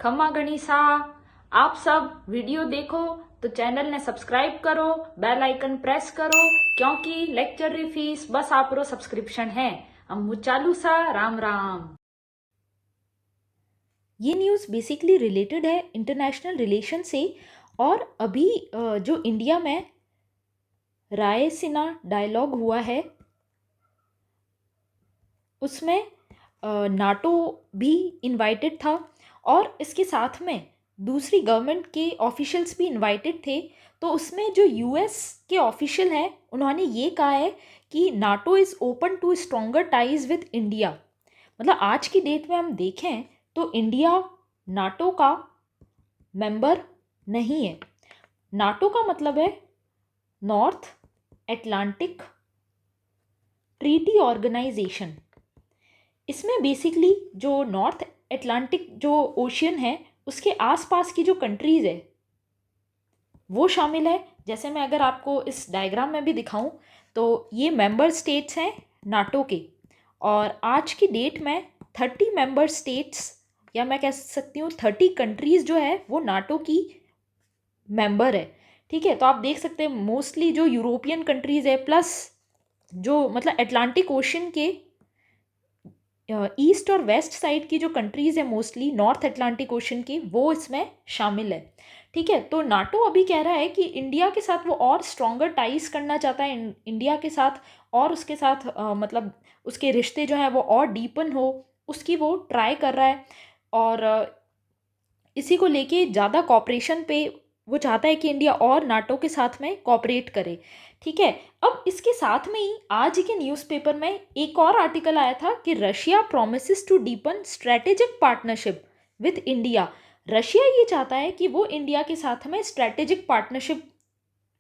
खम्मा गणिसा। आप सब वीडियो देखो तो चैनल ने सब्सक्राइब करो, बेल आइकन प्रेस करो, क्योंकि लेक्चर री फीस बस आप रो सब्सक्रिप्शन है। हम चालू सा राम राम। ये न्यूज़ बेसिकली रिलेटेड है इंटरनेशनल रिलेशन से। और अभी जो इंडिया में रायसीना डायलॉग हुआ है उसमें नाटो भी इनवाइटेड था और इसके साथ में दूसरी गवर्नमेंट के ऑफिशियल्स भी इनवाइटेड थे। तो उसमें जो यूएस के ऑफिशियल हैं उन्होंने ये कहा है कि NATO is open to stronger ties with India. मतलब आज की डेट में हम देखें तो इंडिया नाटो का मेंबर नहीं है। नाटो का मतलब है नॉर्थ एटलांटिक ट्रीटी ऑर्गेनाइजेशन। इसमें बेसिकली जो नॉर्थ एटलांटिक जो ओशियन है उसके आसपास की जो कंट्रीज़ है वो शामिल है। जैसे मैं अगर आपको इस डायग्राम में भी दिखाऊं तो ये मेंबर स्टेट्स हैं नाटो के। और आज की डेट में 30 मेंबर स्टेट्स या मैं कह सकती हूँ 30 कंट्रीज़ जो है वो नाटो की मेंबर है। ठीक है, तो आप देख सकते हैं मोस्टली जो यूरोपियन कंट्रीज़ है प्लस जो मतलब अटलांटिक ओशन के ईस्ट और वेस्ट साइड की जो कंट्रीज़ है मोस्टली नॉर्थ अटलांटिक ओशन की वो इसमें शामिल है। ठीक है, तो नाटो अभी कह रहा है कि इंडिया के साथ वो और स्ट्रॉन्गर टाइज करना चाहता है इंडिया के साथ, और उसके साथ मतलब उसके रिश्ते जो हैं वो और डीपन हो उसकी वो ट्राई कर रहा है। और इसी को लेके ज़्यादा कॉपरेशन पे वो चाहता है कि इंडिया और नाटो के साथ में कॉपरेट करे। ठीक है, अब इसके साथ में ही आज के न्यूज़पेपर में एक और आर्टिकल आया था कि Russia promises to deepen strategic partnership with India. Russia ये चाहता है कि वो इंडिया के साथ में स्ट्रेटेजिक पार्टनरशिप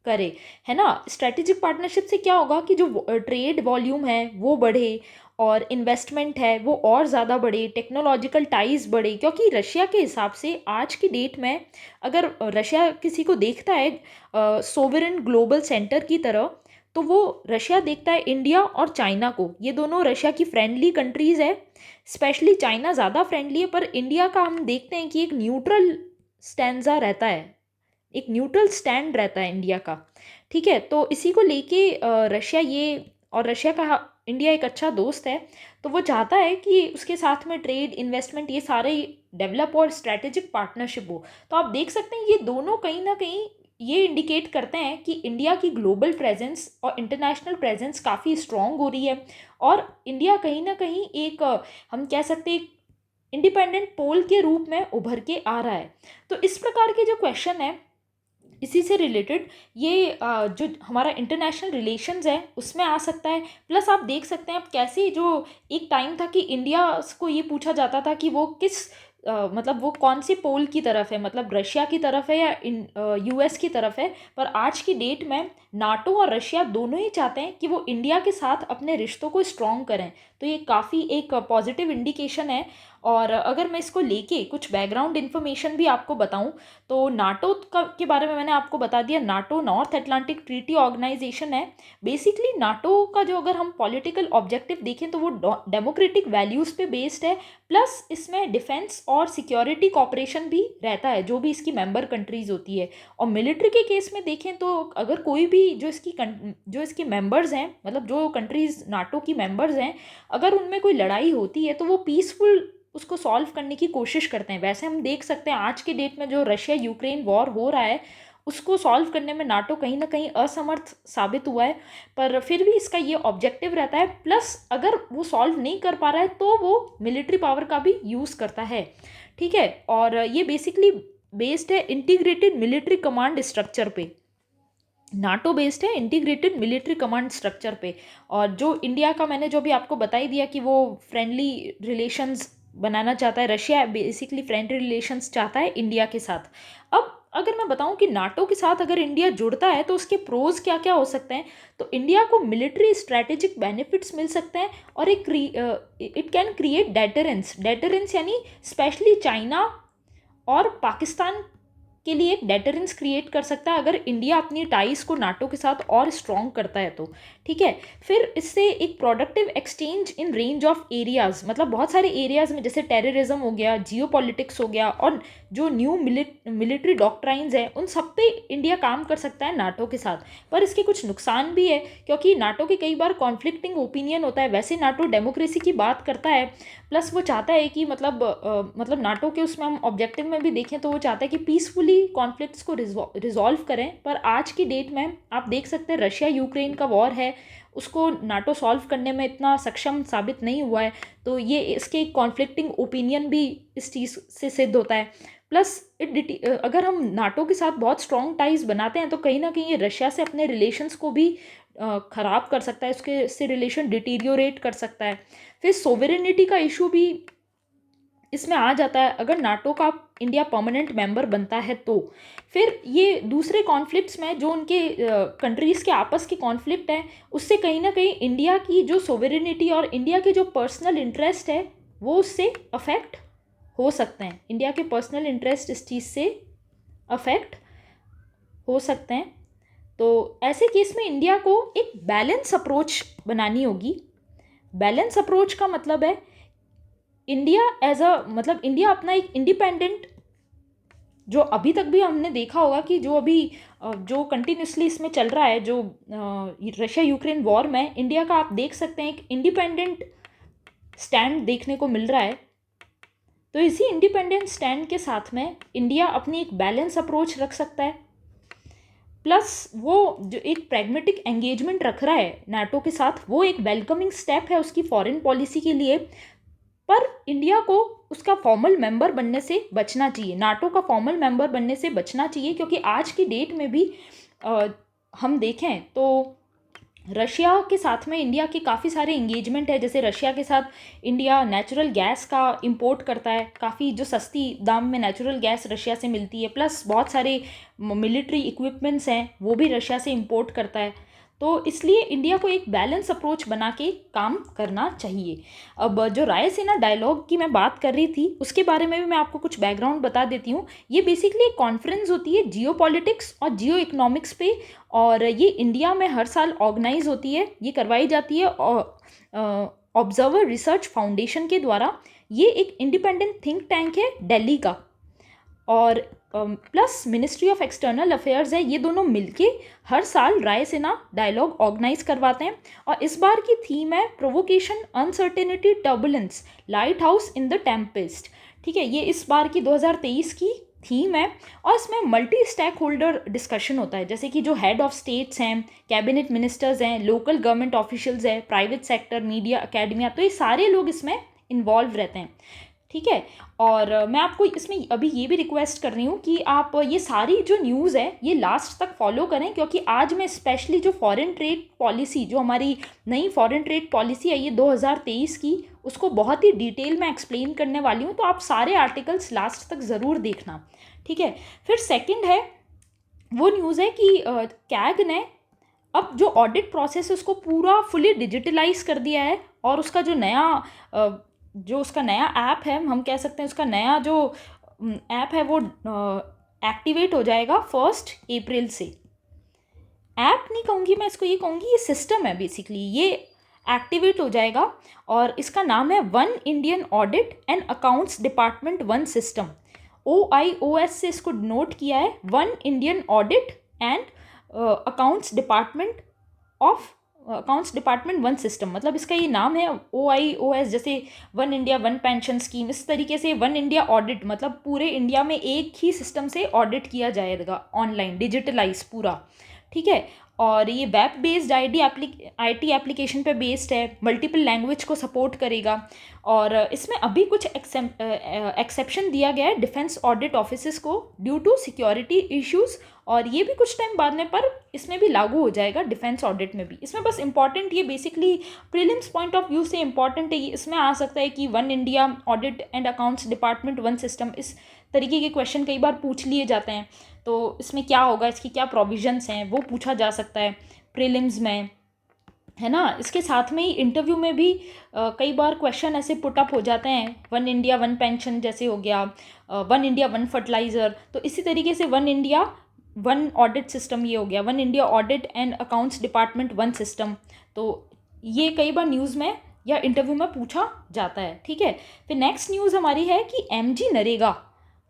करे, है ना। स्ट्रेटेजिक पार्टनरशिप से क्या होगा कि जो ट्रेड वॉल्यूम है वो बढ़े और इन्वेस्टमेंट है वो और ज़्यादा बढ़े, टेक्नोलॉजिकल टाइज बढ़े। क्योंकि रशिया के हिसाब से आज की डेट में अगर रशिया किसी को देखता है सोवरेन ग्लोबल सेंटर की तरह, तो वो रशिया देखता है इंडिया और चाइना को। ये दोनों रशिया की फ्रेंडली कंट्रीज़ है। स्पेशली चाइना ज़्यादा फ्रेंडली है, पर इंडिया का हम देखते हैं कि एक न्यूट्रल स्टैंडा रहता है, एक न्यूट्रल स्टैंड रहता है इंडिया का। ठीक है, तो इसी को लेके रशिया ये, और रशिया का इंडिया एक अच्छा दोस्त है, तो वो चाहता है कि उसके साथ में ट्रेड इन्वेस्टमेंट ये सारे डेवलप और स्ट्रेटेजिक पार्टनरशिप हो। तो आप देख सकते हैं ये दोनों कहीं ना कहीं ये इंडिकेट करते हैं कि इंडिया की ग्लोबल प्रेजेंस और इंटरनेशनल प्रेजेंस काफ़ी स्ट्रॉन्ग हो रही है और इंडिया कहीं ना कहीं एक हम कह सकते हैं इंडिपेंडेंट पोल के रूप में उभर के आ रहा है। तो इस प्रकार के जो क्वेश्चन है इसी से रिलेटेड ये जो हमारा इंटरनेशनल रिलेशंस है उसमें आ सकता है। प्लस आप देख सकते हैं अब कैसे जो एक टाइम था कि इंडिया को ये पूछा जाता था कि वो किस मतलब वो कौन से पोल की तरफ है, मतलब रशिया की तरफ है या यूएस की तरफ है। पर आज की डेट में नाटो और रशिया दोनों ही चाहते हैं कि वो इंडिया के साथ अपने रिश्तों को स्ट्रॉन्ग करें। तो ये काफ़ी एक पॉजिटिव इंडिकेशन है। और अगर मैं इसको लेके कुछ बैकग्राउंड इन्फॉर्मेशन भी आपको बताऊं तो नाटो का के बारे में मैंने आपको बता दिया। NATO North Atlantic Treaty Organization है। बेसिकली नाटो का जो अगर हम पॉलिटिकल ऑब्जेक्टिव देखें तो वो डेमोक्रेटिक वैल्यूज़ पे बेस्ड है। प्लस इसमें डिफेंस और सिक्योरिटी कॉपरेशन भी रहता है जो भी इसकी मेंबर कंट्रीज़ होती है। और मिलिट्री के केस में देखें तो अगर कोई भी जो इसके मेंबर्स हैं, मतलब जो कंट्रीज़ नाटो की मेंबर्स हैं, अगर उनमें कोई लड़ाई होती है तो वो पीसफुल उसको सॉल्व करने की कोशिश करते हैं। वैसे हम देख सकते हैं आज के डेट में जो रशिया यूक्रेन वॉर हो रहा है उसको सॉल्व करने में नाटो कहीं ना कहीं असमर्थ साबित हुआ है। पर फिर भी इसका ये ऑब्जेक्टिव रहता है। प्लस अगर वो सॉल्व नहीं कर पा रहा है तो वो मिलिट्री पावर का भी यूज़ करता है। ठीक है, और ये बेसिकली बेस्ड है इंटीग्रेटेड मिलिट्री कमांड स्ट्रक्चर पे। नाटो बेस्ड है इंटीग्रेटेड मिलिट्री कमांड स्ट्रक्चर पे। और जो इंडिया का मैंने जो भी आपको बता ही दिया कि वो फ्रेंडली रिलेशंस बनाना चाहता है, रशिया बेसिकली फ्रेंडली रिलेशंस चाहता है इंडिया के साथ। अब अगर मैं बताऊं कि नाटो के साथ अगर इंडिया जुड़ता है तो उसके प्रोज क्या क्या हो सकते हैं, तो इंडिया को मिलिट्री स्ट्रैटेजिक बेनिफिट्स मिल सकते हैं और एक it can create deterrence. Deterrence यानी स्पेशली चाइना और पाकिस्तान के लिए एक डेटरेंस क्रिएट कर सकता है अगर इंडिया अपनी टाइज को नाटो के साथ और स्ट्रॉन्ग करता है तो। ठीक है, फिर इससे एक productive exchange in range of areas, मतलब बहुत सारे एरियाज में, जैसे टेररिज्म हो गया, जियो पॉलिटिक्स हो गया, और जो न्यू मिलिट्री डॉक्ट्राइंस हैं उन सब पे इंडिया काम कर सकता है नाटो के साथ। पर इसके कुछ नुकसान भी है, क्योंकि नाटो के कई बार कॉन्फ्लिक्टिंग ओपिनियन होता है। वैसे नाटो डेमोक्रेसी की बात करता है, प्लस वो चाहता है कि मतलब नाटो के उसमें हम ऑब्जेक्टिव में भी देखें तो वो चाहता है कि पीसफुली कॉन्फ्लिक्ट्स को रिजॉल्व करें। पर आज की डेट में आप देख सकते हैं रशिया यूक्रेन का वॉर है, उसको नाटो सॉल्व करने में इतना सक्षम साबित नहीं हुआ है। तो ये इसके कॉन्फ्लिक्टिंग ओपिनियन भी इस चीज़ से सिद्ध होता है। प्लस अगर हम नाटो के साथ बहुत स्ट्रॉन्ग टाइज बनाते हैं तो कहीं ना कहीं ये रशिया से अपने रिलेशंस को भी ख़राब कर सकता है, उसके से रिलेशन डिटीरियोरेट कर सकता है। फिर सोवेरेनिटी का इशू भी इसमें आ जाता है अगर नाटो का इंडिया परमानेंट मेंबर बनता है तो। फिर ये दूसरे कॉन्फ्लिक्ट्स में जो उनके कंट्रीज़ के आपस के कॉन्फ्लिक्ट हैं उससे कहीं ना कहीं इंडिया की जो सोवेरेनिटी और इंडिया के जो पर्सनल इंटरेस्ट है वो उससे अफेक्ट हो सकते हैं। इंडिया के पर्सनल इंटरेस्ट इस चीज़ से अफेक्ट हो सकते हैं। तो ऐसे केस में इंडिया को एक बैलेंस अप्रोच बनानी होगी। बैलेंस अप्रोच का मतलब है इंडिया अपना एक इंडिपेंडेंट, जो अभी तक भी हमने देखा होगा कि जो कंटिन्यूसली इसमें चल रहा है, जो रशिया यूक्रेन वॉर में इंडिया का आप देख सकते हैं एक इंडिपेंडेंट स्टैंड देखने को मिल रहा है। तो इसी इंडिपेंडेंट स्टैंड के साथ में इंडिया अपनी एक बैलेंस अप्रोच रख सकता है, प्लस वो जो एक प्रैग्मेटिक एंगेजमेंट रख रहा है नाटो के साथ वो एक वेलकमिंग स्टेप है उसकी फॉरेन पॉलिसी के लिए। पर इंडिया को उसका फॉर्मल मेंबर बनने से बचना चाहिए, नाटो का फॉर्मल मेंबर बनने से बचना चाहिए, क्योंकि आज की डेट में भी हम देखें तो रशिया के साथ में इंडिया के काफ़ी सारे इंगेजमेंट है। जैसे रशिया के साथ इंडिया नेचुरल गैस का इंपोर्ट करता है, काफ़ी जो सस्ती दाम में नेचुरल गैस रशिया से मिलती है, प्लस बहुत सारे मिलिट्री इक्विपमेंट्स हैं वो भी रशिया से इंपोर्ट करता है। तो इसलिए इंडिया को एक बैलेंस अप्रोच बना के काम करना चाहिए। अब जो रायसीना डायलॉग की मैं बात कर रही थी उसके बारे में भी मैं आपको कुछ बैकग्राउंड बता देती हूँ। ये बेसिकली एक कॉन्फ्रेंस होती है जियो पॉलिटिक्स और जियो इकोनॉमिक्स पे, और ये इंडिया में हर साल ऑर्गेनाइज होती है, ये करवाई जाती है ऑब्जर्वर रिसर्च फाउंडेशन के द्वारा। ये एक इंडिपेंडेंट थिंक टैंक है दिल्ली का, और plus ministry of external affairs है, ये दोनों मिलके हर साल रायसीना डायलॉग ऑर्गेनाइज करवाते हैं। और इस बार की थीम है provocation, uncertainty, turbulence, light house in the Tempest. ठीक है, ये इस बार की 2023 की थीम है, और इसमें मल्टी स्टैक होल्डर डिस्कशन होता है, जैसे कि जो हेड ऑफ स्टेट्स हैं, कैबिनेट मिनिस्टर्स हैं, लोकल गवर्नमेंट ऑफिशियल्स हैं, प्राइवेट सेक्टर, मीडिया, एकेडमिया, तो ये सारे लोग इसमें इन्वॉल्व रहते हैं। ठीक है, और मैं आपको इसमें अभी ये भी रिक्वेस्ट कर रही हूँ कि आप ये सारी जो न्यूज़ है ये लास्ट तक फॉलो करें, क्योंकि आज मैं स्पेशली जो फॉरेन ट्रेड पॉलिसी, जो हमारी नई फॉरेन ट्रेड पॉलिसी है ये 2023 की, उसको बहुत ही डिटेल में एक्सप्लेन करने वाली हूँ। तो आप सारे आर्टिकल्स लास्ट तक ज़रूर देखना। ठीक है, फिर सेकंड है वो न्यूज़ है कि कैग ने अब जो ऑडिट प्रोसेस है उसको पूरा फुली डिजिटलाइज कर दिया है, और उसका जो उसका नया ऐप है, हम कह सकते हैं उसका नया जो ऐप है वो एक्टिवेट हो जाएगा 1 अप्रैल से। ऐप नहीं कहूँगी मैं इसको, ये कहूँगी ये सिस्टम है बेसिकली, ये एक्टिवेट हो जाएगा, और इसका नाम है one Indian audit and accounts department one system. OIOS से इसको नोट किया है, one Indian audit and accounts department one system, मतलब इसका ये नाम है OIOS, जैसे one India one pension scheme, इस तरीके से वन इंडिया ऑडिट, मतलब पूरे इंडिया में एक ही सिस्टम से ऑडिट किया जाएगा, ऑनलाइन डिजिटलाइज पूरा। ठीक है, और ये वेब बेस्ड IT एप्लीकेशन पे बेस्ड है, मल्टीपल लैंग्वेज को सपोर्ट करेगा, और इसमें अभी कुछ एक्सेप्शन दिया गया है डिफेंस ऑडिट ऑफिसेस को ड्यू टू सिक्योरिटी इश्यूज, और ये भी कुछ टाइम बाद में पर इसमें भी लागू हो जाएगा डिफेंस ऑडिट में भी। इसमें बस इंपॉर्टेंट ये basically prelims point of view से इंपॉर्टेंट है, इसमें आ सकता है कि one India audit and accounts department one system, इस तरीके के क्वेश्चन कई बार पूछ लिए जाते हैं, तो इसमें क्या होगा, इसकी क्या प्रोविजंस हैं, वो पूछा जा सकता है प्रीलिम्स में। है ना। इसके साथ में ही इंटरव्यू में भी कई बार क्वेश्चन ऐसे पुट अप हो जाते हैं, वन इंडिया वन पेंशन जैसे हो गया, वन इंडिया वन फर्टिलाइज़र, तो इसी तरीके से one India one audit system ये हो गया, one India audit and accounts department one system. तो ये कई बार न्यूज़ में या इंटरव्यू में पूछा जाता है, ठीक है। फिर नेक्स्ट न्यूज़ हमारी है कि एमजी नरेगा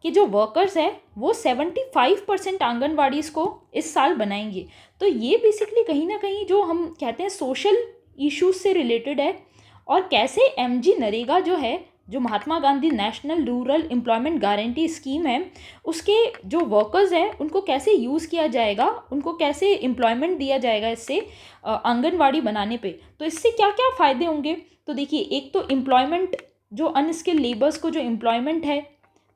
के जो वर्कर्स है वो 75% आंगनवाड़ीज़ को इस साल बनाएंगे। तो ये बेसिकली कहीं ना कहीं जो हम कहते हैं सोशल इश्यूज से रिलेटेड है, और कैसे एमजी नरेगा जो है, जो Mahatma Gandhi national rural employment guarantee scheme है, उसके जो वर्कर्स हैं उनको कैसे यूज़ किया जाएगा, उनको कैसे एम्प्लॉयमेंट दिया जाएगा इससे आंगनवाड़ी बनाने पे। तो इससे क्या क्या फ़ायदे होंगे, तो देखिए, एक तो एम्प्लॉयमेंट, जो अनस्किल्ड लेबर्स को जो एम्प्लॉयमेंट है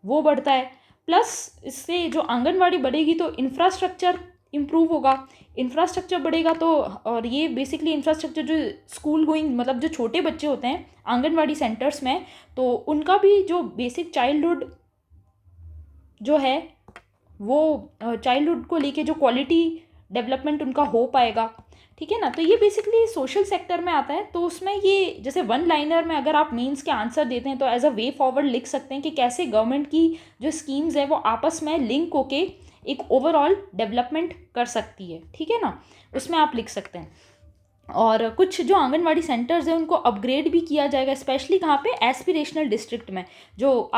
वो बढ़ता है, प्लस इससे जो आंगनवाड़ी बढ़ेगी तो इंफ्रास्ट्रक्चर इम्प्रूव होगा, इंफ्रास्ट्रक्चर बढ़ेगा तो, और ये बेसिकली इंफ्रास्ट्रक्चर जो स्कूल गोइंग मतलब जो छोटे बच्चे होते हैं आंगनवाड़ी सेंटर्स में, तो उनका भी जो बेसिक चाइल्डहुड जो है वो चाइल्डहुड को लेके जो क्वालिटी डेवलपमेंट उनका हो पाएगा, ठीक है ना। तो ये बेसिकली सोशल सेक्टर में आता है। तो उसमें ये जैसे वन लाइनर में अगर आप मेंस के आंसर देते हैं तो एज अ वे फॉरवर्ड लिख सकते हैं कि कैसे गवर्नमेंट की जो स्कीम्स है वो आपस में लिंक होके एक ओवरऑल डेवलपमेंट कर सकती है, ठीक है ना, उसमें आप लिख सकते हैं। और कुछ जो आंगनवाड़ी सेंटर्स हैं उनको अपग्रेड भी किया जाएगा, स्पेशली कहाँ पे, एस्पिरेशनल डिस्ट्रिक्ट में। जो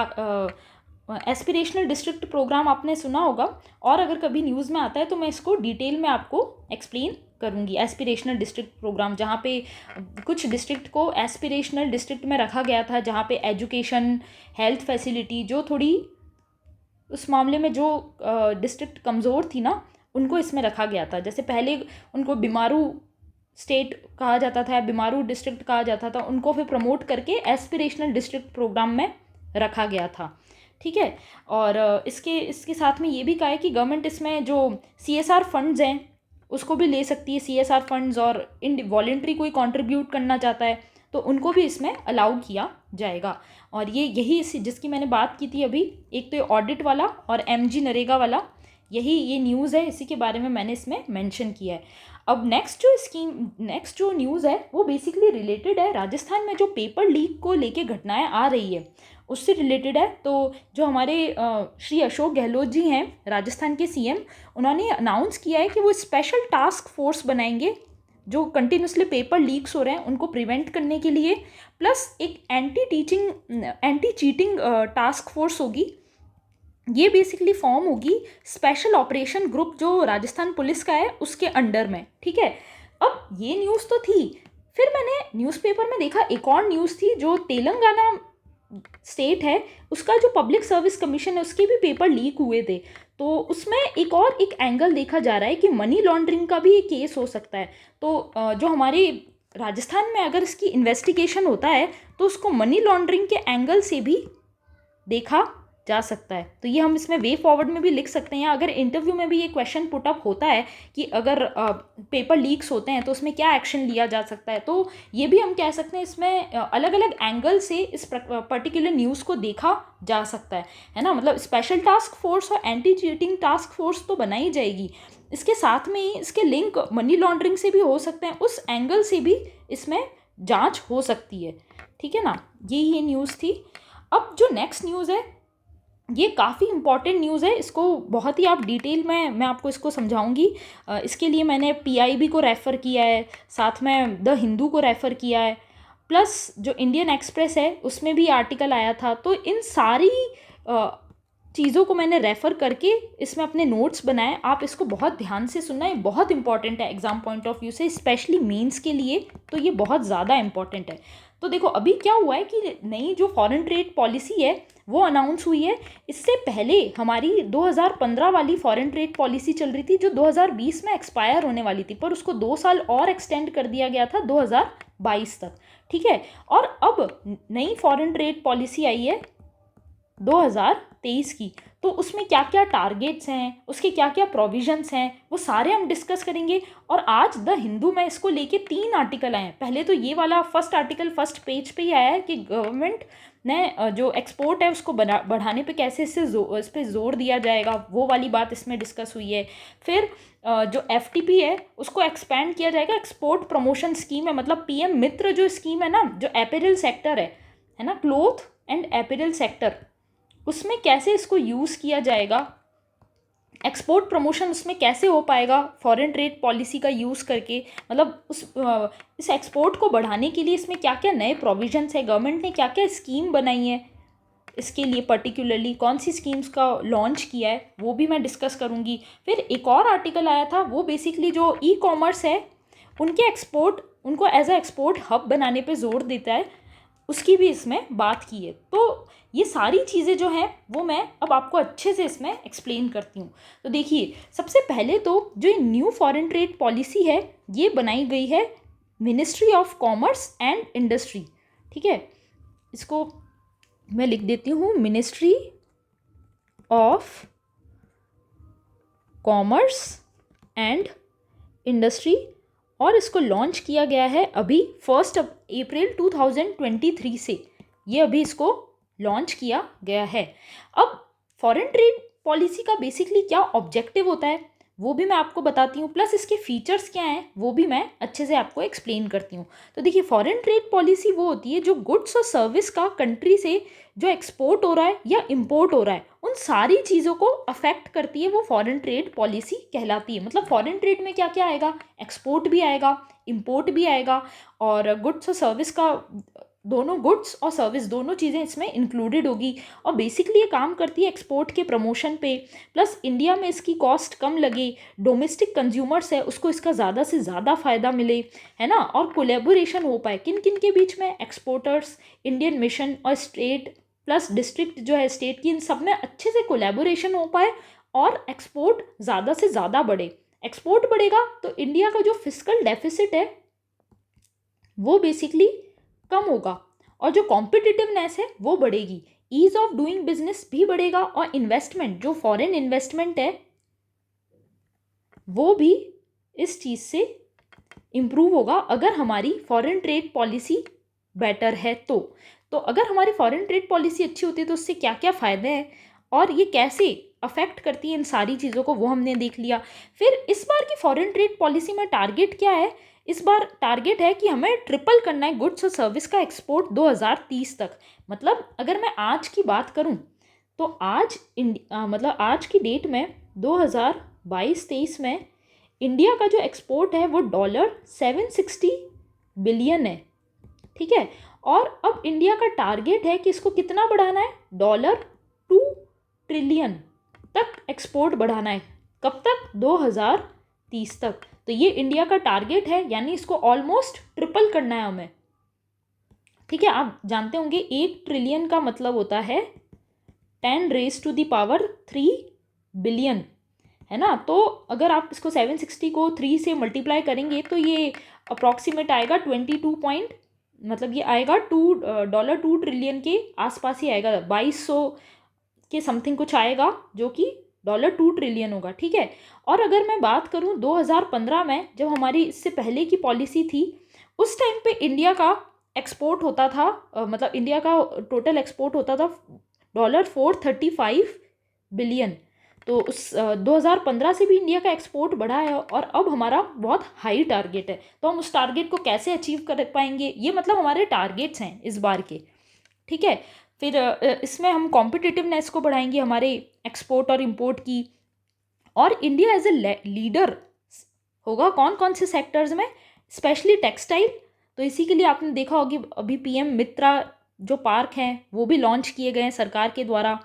एस्पिरेशनल डिस्ट्रिक्ट प्रोग्राम आपने सुना होगा, और अगर कभी न्यूज़ में आता है तो मैं इसको डिटेल में आपको एक्सप्लेन करूँगी। एस्पिरेशनल डिस्ट्रिक्ट प्रोग्राम, जहाँ पे कुछ डिस्ट्रिक्ट को एस्पिरेशनल डिस्ट्रिक्ट में रखा गया था, जहाँ पे एजुकेशन, हेल्थ फैसिलिटी जो थोड़ी उस मामले में जो डिस्ट्रिक्ट कमज़ोर थी ना, उनको इसमें रखा गया था। जैसे पहले उनको बीमारू स्टेट कहा जाता था, बीमारू डिस्ट्रिक्ट कहा जाता था, उनको फिर प्रमोट करके एस्पिरेशनल डिस्ट्रिक्ट प्रोग्राम में रखा गया था, ठीक है। और इसके साथ में ये भी कहा है कि गवर्नमेंट इसमें जो CSR फंड्स हैं उसको भी ले सकती है, CSR फंड्स, और इन वॉलेंट्री कोई कंट्रीब्यूट करना चाहता है तो उनको भी इसमें अलाउ किया जाएगा। और यही जिसकी मैंने बात की थी अभी, एक तो ये ऑडिट वाला और MG नरेगा वाला, ये न्यूज़ है, इसी के बारे में मैंने इसमें मेंशन किया है। अब नेक्स्ट जो न्यूज़ है वो बेसिकली रिलेटेड है राजस्थान में जो पेपर लीक को लेके घटनाएं आ रही है उससे रिलेटेड है। तो जो हमारे श्री अशोक गहलोत जी हैं राजस्थान के CM, उन्होंने अनाउंस किया है कि वो स्पेशल टास्क फोर्स बनाएंगे जो कंटिन्यूसली पेपर लीक्स हो रहे हैं उनको प्रिवेंट करने के लिए, प्लस एक एंटी चीटिंग टास्क फोर्स होगी। ये बेसिकली फॉर्म होगी स्पेशल ऑपरेशन ग्रुप जो राजस्थान पुलिस का है उसके अंडर में, ठीक है। अब ये न्यूज़ तो थी, फिर मैंने न्यूज़पेपर में देखा एक और न्यूज़ थी, जो तेलंगाना स्टेट है उसका जो पब्लिक सर्विस कमीशन है उसके भी पेपर लीक हुए थे। तो उसमें एक एंगल देखा जा रहा है कि मनी लॉन्ड्रिंग का भी एक केस हो सकता है। तो जो हमारे राजस्थान में अगर इसकी इन्वेस्टिगेशन होता है तो उसको मनी लॉन्ड्रिंग के एंगल से भी देखा जा सकता है। तो ये हम इसमें वे फॉरवर्ड में भी लिख सकते हैं। अगर इंटरव्यू में भी ये क्वेश्चन पुट अप होता है कि अगर पेपर लीक्स होते हैं तो उसमें क्या एक्शन लिया जा सकता है, तो ये भी हम कह सकते हैं इसमें अलग अलग एंगल से इस पर्टिकुलर न्यूज़ को देखा जा सकता है ना। मतलब स्पेशल टास्क फोर्स और एंटी चीटिंग टास्क फोर्स तो बनाई जाएगी, इसके साथ में ही इसके लिंक मनी लॉन्ड्रिंग से भी हो सकते हैं, उस एंगल से भी इसमें जांच हो सकती है, ठीक है ना। ये न्यूज़ थी। अब जो नेक्स्ट न्यूज़ है ये काफ़ी इंपॉर्टेंट न्यूज़ है, इसको बहुत ही आप डिटेल में मैं आपको इसको समझाऊंगी। इसके लिए मैंने PIB को रेफ़र किया है, साथ में द हिंदू को रेफ़र किया है, प्लस जो इंडियन एक्सप्रेस है उसमें भी आर्टिकल आया था। तो इन सारी चीज़ों को मैंने रेफ़र करके इसमें अपने नोट्स बनाए। आप इसको बहुत ध्यान से सुनना, ये बहुत इंपॉर्टेंट है एग्ज़ाम पॉइंट ऑफ व्यू से, स्पेशली मेंस के लिए तो ये बहुत ज़्यादा इंपॉर्टेंट है। तो देखो अभी क्या हुआ है कि नई जो फॉरेन ट्रेड पॉलिसी है वो अनाउंस हुई है। इससे पहले हमारी 2015 वाली फॉरेन ट्रेड पॉलिसी चल रही थी जो 2020 में एक्सपायर होने वाली थी, पर उसको 2 साल और एक्सटेंड कर दिया गया था 2022 तक, ठीक है। और अब नई फॉरेन ट्रेड पॉलिसी आई है 2023 की। तो उसमें क्या क्या टारगेट्स हैं, उसके क्या क्या प्रोविजंस हैं, वो सारे हम डिस्कस करेंगे। और आज द हिंदू में इसको लेके 3 आर्टिकल आए हैं। पहले तो ये वाला फर्स्ट आर्टिकल फर्स्ट पेज पे ही आया है कि गवर्नमेंट ने जो एक्सपोर्ट है उसको बढ़ाने पे कैसे इस पे जोर दिया जाएगा, वो वाली बात इसमें डिस्कस हुई है। फिर जो एफटीपी है उसको एक्सपैंड किया जाएगा, एक्सपोर्ट प्रमोशन स्कीम है, मतलब पीएम मित्र जो स्कीम है ना, जो एपेरल सेक्टर है ना, क्लोथ एंड एपेरल सेक्टर, उसमें कैसे इसको यूज़ किया जाएगा, एक्सपोर्ट प्रमोशन उसमें कैसे हो पाएगा फॉरेन ट्रेड पॉलिसी का यूज़ करके, मतलब इस एक्सपोर्ट को बढ़ाने के लिए इसमें क्या क्या नए प्रोविजंस है, गवर्नमेंट ने क्या क्या स्कीम बनाई है, इसके लिए पर्टिकुलरली कौन सी स्कीम्स का लॉन्च किया है, वो भी मैं डिस्कस करूँगी। फिर एक और आर्टिकल आया था, वो बेसिकली जो ई कॉमर्स है उनके एक्सपोर्ट, उनको एज अ एक्सपोर्ट हब बनाने पे जोर देता है, उसकी भी इसमें बात की है। तो ये सारी चीज़ें जो हैं वो मैं अब आपको अच्छे से इसमें एक्सप्लेन करती हूँ। तो देखिए, सबसे पहले तो जो ये न्यू फॉरेन ट्रेड पॉलिसी है ये बनाई गई है ministry of commerce and industry. ठीक है, इसको मैं लिख देती हूँ, ministry of commerce and industry, और इसको लॉन्च किया गया है अभी 1 अप्रैल 2023 से, ये अभी इसको लॉन्च किया गया है। अब फॉरेन ट्रेड पॉलिसी का बेसिकली क्या ऑब्जेक्टिव होता है वो भी मैं आपको बताती हूँ, प्लस इसके फीचर्स क्या हैं वो भी मैं अच्छे से आपको एक्सप्लेन करती हूँ। तो देखिए, फॉरेन ट्रेड पॉलिसी वो होती है जो गुड्स और सर्विस का कंट्री से जो एक्सपोर्ट हो रहा है या इम्पोर्ट हो रहा है उन सारी चीज़ों को अफेक्ट करती है, वो फॉरेन ट्रेड पॉलिसी कहलाती है। मतलब फॉरेन ट्रेड में क्या क्या आएगा, एक्सपोर्ट भी आएगा, इम्पोर्ट भी आएगा, और गुड्स और सर्विस का, दोनों गुड्स और सर्विस दोनों चीज़ें इसमें इंक्लूडेड होगी। और बेसिकली ये काम करती है एक्सपोर्ट के प्रमोशन पे, प्लस इंडिया में इसकी कॉस्ट कम लगे, डोमेस्टिक कंज्यूमर्स है उसको इसका ज़्यादा से ज़्यादा फ़ायदा मिले, है ना, और कोलेबोरेशन हो पाए किन किन के बीच में, एक्सपोर्टर्स, इंडियन मिशन और स्टेट प्लस डिस्ट्रिक्ट जो है स्टेट की, इन सब में अच्छे से कोलेबोरेशन हो पाए और एक्सपोर्ट ज़्यादा से ज़्यादा बढ़े। एक्सपोर्ट बढ़ेगा तो इंडिया का जो फिस्कल डेफिसिट है वो बेसिकली कम होगा, और जो कॉम्पिटिटिवनेस है वो बढ़ेगी, ईज ऑफ डूइंग बिजनेस भी बढ़ेगा, और इन्वेस्टमेंट, जो फॉरेन इन्वेस्टमेंट है वो भी इस चीज़ से इम्प्रूव होगा अगर हमारी फॉरेन ट्रेड पॉलिसी बेटर है। तो अगर हमारी फॉरेन ट्रेड पॉलिसी अच्छी होती है तो उससे क्या क्या फ़ायदे हैं और ये कैसे अफेक्ट करती है इन सारी चीज़ों को, वो हमने देख लिया। फिर इस बार की फॉरेन ट्रेड पॉलिसी में टारगेट क्या है, इस बार टारगेट है कि हमें ट्रिपल करना है गुड्स और सर्विस का एक्सपोर्ट 2030 तक। मतलब अगर मैं आज की बात करूं तो आज मतलब आज की डेट में 2022-23 में इंडिया का जो एक्सपोर्ट है वो $760 बिलियन है। ठीक है, और अब इंडिया का टारगेट है कि इसको कितना बढ़ाना है, $2 ट्रिलियन तक एक्सपोर्ट बढ़ाना है। कब तक, 2030 तक। तो ये इंडिया का टारगेट है, यानी इसको ऑलमोस्ट ट्रिपल करना है हमें। ठीक है, आप जानते होंगे 1 ट्रिलियन का मतलब होता है 10⁻³ बिलियन, है ना। तो अगर आप इसको 760 को 3 से मल्टीप्लाई करेंगे तो ये अप्रॉक्सीमेट आएगा 22 मतलब ये आएगा $2 ट्रिलियन के आसपास ही आएगा, 2200 के समथिंग कुछ आएगा, जो कि $2 ट्रिलियन होगा। ठीक है, और अगर मैं बात करूं 2015 में, जब हमारी इससे पहले की पॉलिसी थी, उस टाइम पे इंडिया का एक्सपोर्ट होता था, मतलब इंडिया का टोटल एक्सपोर्ट होता था $435 बिलियन। तो उस 2015 से भी इंडिया का एक्सपोर्ट बढ़ा है, और अब हमारा बहुत हाई टारगेट है। तो हम उस टारगेट को कैसे अचीव कर पाएंगे, ये मतलब हमारे टारगेट्स हैं इस बार के। ठीक है, फिर इसमें हम कॉम्पिटिटिवनेस को बढ़ाएंगे हमारे एक्सपोर्ट और इंपोर्ट की, और इंडिया एज ए लीडर होगा कौन कौन से सेक्टर्स में, स्पेशली टेक्सटाइल। तो इसी के लिए आपने देखा होगी अभी पीएम मित्रा जो पार्क हैं वो भी लॉन्च किए गए हैं सरकार के द्वारा।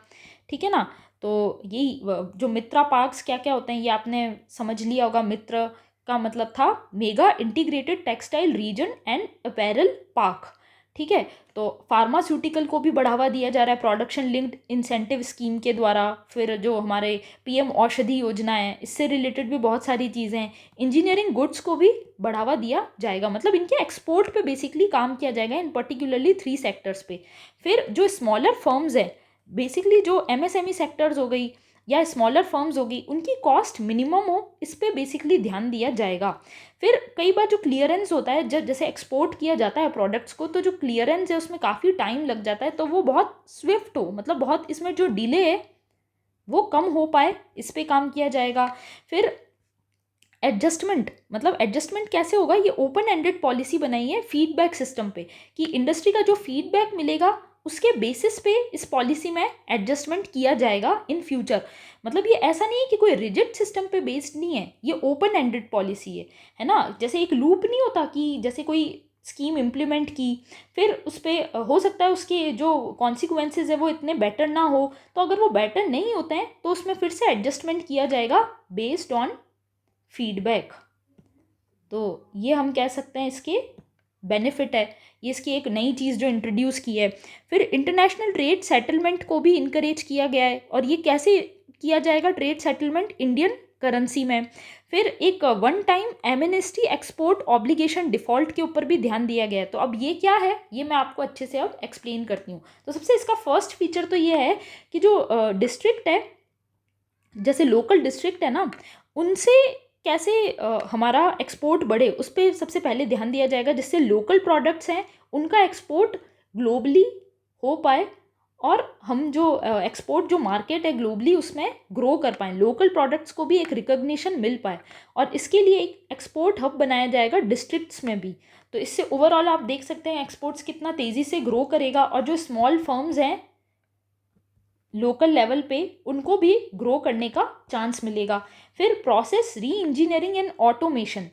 ठीक है ना, तो यही जो मित्रा पार्क्स क्या क्या होते हैं ये आपने समझ लिया होगा। मित्र का मतलब था mega integrated textile reason and apparel park. ठीक है, तो फार्मास्यूटिकल को भी बढ़ावा दिया जा रहा है प्रोडक्शन लिंक्ड इंसेंटिव स्कीम के द्वारा। फिर जो हमारे पीएम औषधि योजना है इससे रिलेटेड भी बहुत सारी चीज़ें हैं। इंजीनियरिंग गुड्स को भी बढ़ावा दिया जाएगा, मतलब इनके एक्सपोर्ट पे बेसिकली काम किया जाएगा, इन पर्टिकुलरली 3 सेक्टर्स पे। फिर जो स्मॉलर फर्म्स हैं बेसिकली जो एमएसएमई सेक्टर्स हो गई या स्मॉलर फर्म्स होगी, उनकी कॉस्ट मिनिमम हो, इस पे बेसिकली ध्यान दिया जाएगा। फिर कई बार जो क्लियरेंस होता है, जब जैसे एक्सपोर्ट किया जाता है प्रोडक्ट्स को, तो जो क्लियरेंस है उसमें काफ़ी टाइम लग जाता है, तो वो बहुत स्विफ्ट हो, मतलब बहुत इसमें जो डिले है वो कम हो पाए, इस पे काम किया जाएगा। फिर एडजस्टमेंट, मतलब एडजस्टमेंट कैसे होगा, ये ओपन एंडेड पॉलिसी बनाई है फीडबैक सिस्टम पे, कि इंडस्ट्री का जो फीडबैक मिलेगा उसके बेसिस पे इस पॉलिसी में एडजस्टमेंट किया जाएगा इन फ्यूचर। मतलब ये ऐसा नहीं है कि कोई रिजिड सिस्टम पे बेस्ड नहीं है, ये ओपन एंडेड पॉलिसी है ना। जैसे एक लूप नहीं होता कि जैसे कोई स्कीम इम्प्लीमेंट की, फिर उस पर हो सकता है उसके जो कॉन्सिक्वेंसेज है वो इतने बेटर ना हो, तो अगर वो बेटर नहीं होते हैं तो उसमें फिर से एडजस्टमेंट किया जाएगा बेस्ड ऑन फीडबैक। तो ये हम कह सकते हैं इसके बेनिफिट है, ये इसकी एक नई चीज़ जो इंट्रोड्यूस की है। फिर इंटरनेशनल ट्रेड सेटलमेंट को भी इनकरेज किया गया है, और ये कैसे किया जाएगा ट्रेड सेटलमेंट, इंडियन करेंसी में। फिर एक one time amnesty export obligation default के ऊपर भी ध्यान दिया गया है। तो अब ये क्या है, ये मैं आपको अच्छे से अब एक्सप्लेन करती हूँ। तो सबसे इसका फर्स्ट फीचर तो ये है कि जो डिस्ट्रिक्ट है, जैसे लोकल डिस्ट्रिक्ट है ना, उनसे कैसे हमारा एक्सपोर्ट बढ़े, उस पर सबसे पहले ध्यान दिया जाएगा, जिससे लोकल प्रोडक्ट्स हैं उनका एक्सपोर्ट ग्लोबली हो पाए, और हम जो एक्सपोर्ट जो मार्केट है ग्लोबली उसमें ग्रो कर पाएँ, लोकल प्रोडक्ट्स को भी एक रिकग्निशन मिल पाए। और इसके लिए एक एक्सपोर्ट हब बनाया जाएगा डिस्ट्रिक्ट्स में भी। तो इससे ओवरऑल आप देख सकते हैं एक्सपोर्ट्स कितना तेज़ी से ग्रो करेगा, और जो स्मॉल फर्म्स हैं लोकल लेवल पे, उनको भी ग्रो करने का चांस मिलेगा। फिर प्रोसेस री इंजीनियरिंग एंड ऑटोमेशन,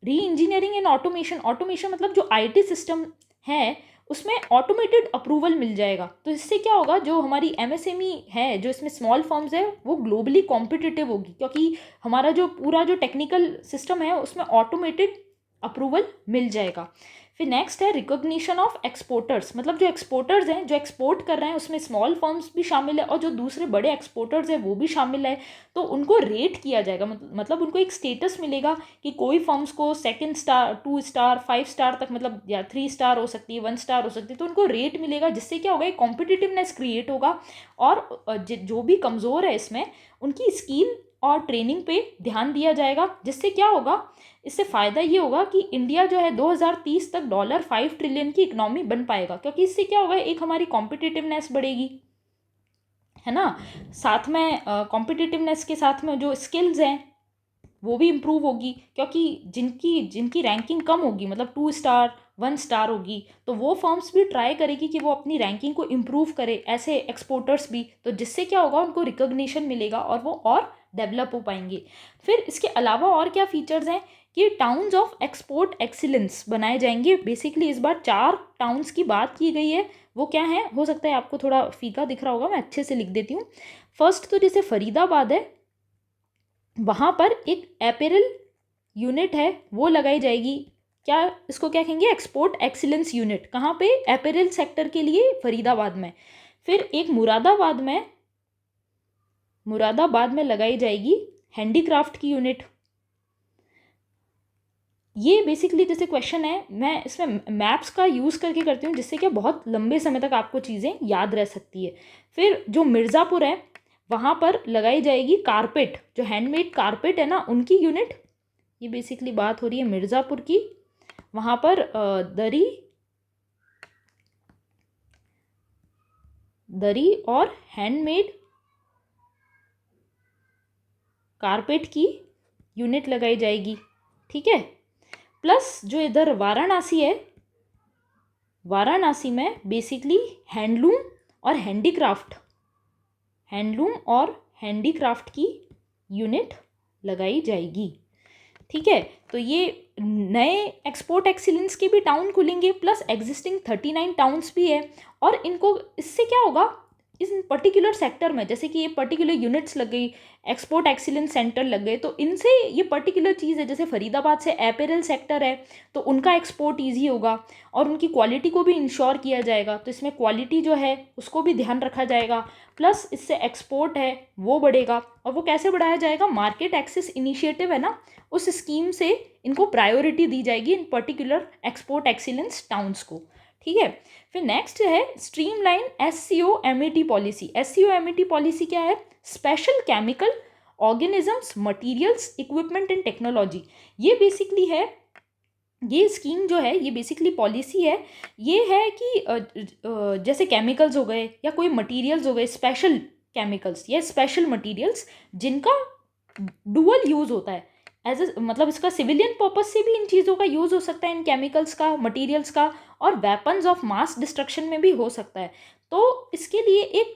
री इंजीनियरिंग एंड ऑटोमेशन, ऑटोमेशन मतलब जो आईटी सिस्टम है उसमें ऑटोमेटेड अप्रूवल मिल जाएगा। तो इससे क्या होगा, जो हमारी एमएसएमई है, जो इसमें स्मॉल फर्म्स है, वो ग्लोबली कॉम्पिटिटिव होगी, क्योंकि हमारा जो पूरा जो टेक्निकल सिस्टम है उसमें ऑटोमेटेड अप्रूवल मिल जाएगा। फिर नेक्स्ट है रिकॉग्निशन ऑफ एक्सपोर्टर्स, मतलब जो एक्सपोर्टर्स हैं जो एक्सपोर्ट कर रहे हैं उसमें स्मॉल फर्म्स भी शामिल है, और जो दूसरे बड़े एक्सपोर्टर्स हैं वो भी शामिल है। तो उनको रेट किया जाएगा, मतलब उनको एक स्टेटस मिलेगा कि कोई फर्म्स को 2 स्टार, 2 स्टार, 5 स्टार तक, मतलब या 3 स्टार हो सकती है, 1 स्टार हो सकती है, तो उनको रेट मिलेगा, जिससे क्या होगा, एक कॉम्पिटिटिवनेस क्रिएट होगा। और जो भी कमज़ोर है इसमें, उनकी स्किल और ट्रेनिंग पे ध्यान दिया जाएगा, जिससे क्या होगा, इससे फ़ायदा ये होगा कि इंडिया जो है 2030 तक $5 ट्रिलियन की इकोनॉमी बन पाएगा, क्योंकि इससे क्या होगा, एक हमारी कॉम्पिटिटिवनेस बढ़ेगी, है ना। साथ में कॉम्पिटिटिवनेस के साथ में जो स्किल्स हैं वो भी इम्प्रूव होगी, क्योंकि जिनकी जिनकी रैंकिंग कम होगी, मतलब 2 स्टार, 1 स्टार होगी, तो वो फर्म्स भी ट्राई करेगी कि वो अपनी रैंकिंग को इम्प्रूव करे, ऐसे एक्सपोर्टर्स भी, तो जिससे क्या होगा, उनको रिकॉग्निशन मिलेगा और वो और डेवलप हो पाएंगे। फिर इसके अलावा और क्या फीचर्स हैं कि टाउन्स ऑफ एक्सपोर्ट एक्सीलेंस बनाए जाएंगे। बेसिकली इस बार 4 टाउन्स की बात की गई है, वो क्या है, हो सकता है आपको थोड़ा फीका दिख रहा होगा, मैं अच्छे से लिख देती हूँ। फर्स्ट तो जैसे फरीदाबाद है, वहाँ पर एक एपेरल यूनिट है वो लगाई जाएगी। क्या इसको क्या कहेंगे, एक्सपोर्ट एक्सीलेंस यूनिट, कहाँ पे, एपेरल सेक्टर के लिए फरीदाबाद में। फिर एक मुरादाबाद में लगाई जाएगी हैंडीक्राफ्ट की यूनिट। ये बेसिकली जैसे क्वेश्चन है, मैं इसमें मैप्स का यूज़ करके करती हूँ, जिससे क्या बहुत लंबे समय तक आपको चीज़ें याद रह सकती है। फिर जो मिर्ज़ापुर है, वहाँ पर लगाई जाएगी कारपेट, जो हैंडमेड कारपेट है ना, उनकी यूनिट। ये बेसिकली बात हो रही है मिर्ज़ापुर की, वहाँ पर दरी और हैंडमेड कारपेट की यूनिट लगाई जाएगी, ठीक है। प्लस जो इधर वाराणसी है, वाराणसी में बेसिकली हैंडलूम और हैंडीक्राफ्ट की यूनिट लगाई जाएगी, ठीक है। तो ये नए एक्सपोर्ट एक्सीलेंस के भी टाउन खुलेंगे, प्लस एग्जिस्टिंग 39 टाउन्स भी है। और इनको इससे क्या होगा, इस पर्टिकुलर सेक्टर में, जैसे कि ये पर्टिकुलर यूनिट्स लग गई, एक्सपोर्ट एक्सीलेंस सेंटर लग गए, तो इनसे ये पर्टिकुलर चीज़ है, जैसे फरीदाबाद से एपेरल सेक्टर है, तो उनका एक्सपोर्ट ईजी होगा और उनकी क्वालिटी को भी इंश्योर किया जाएगा। तो इसमें क्वालिटी जो है उसको भी ध्यान रखा जाएगा, प्लस इससे एक्सपोर्ट है वो बढ़ेगा। और वो कैसे बढ़ाया जाएगा, मार्केट एक्सेस इनिशिएटिव है ना, उस स्कीम से इनको प्रायोरिटी दी जाएगी इन पर्टिकुलर एक्सपोर्ट एक्सीलेंस टाउन्स को, ठीक है। फिर नेक्स्ट है streamline SCOMET policy. SCOMET policy क्या है? Special chemical organisms materials equipment and technology. ये बेसिकली है, ये स्कीम जो है, ये बेसिकली पॉलिसी है, ये है कि जैसे केमिकल्स हो गए या कोई मटेरियल्स हो गए, स्पेशल केमिकल्स या स्पेशल मटेरियल्स जिनका डुअल यूज़ होता है एज ए, मतलब इसका सिविलियन पर्पज से भी इन चीज़ों का यूज़ हो सकता है, इन केमिकल्स का, मटेरियल्स का, और वेपन्स ऑफ मास डिस्ट्रक्शन में भी हो सकता है। तो इसके लिए एक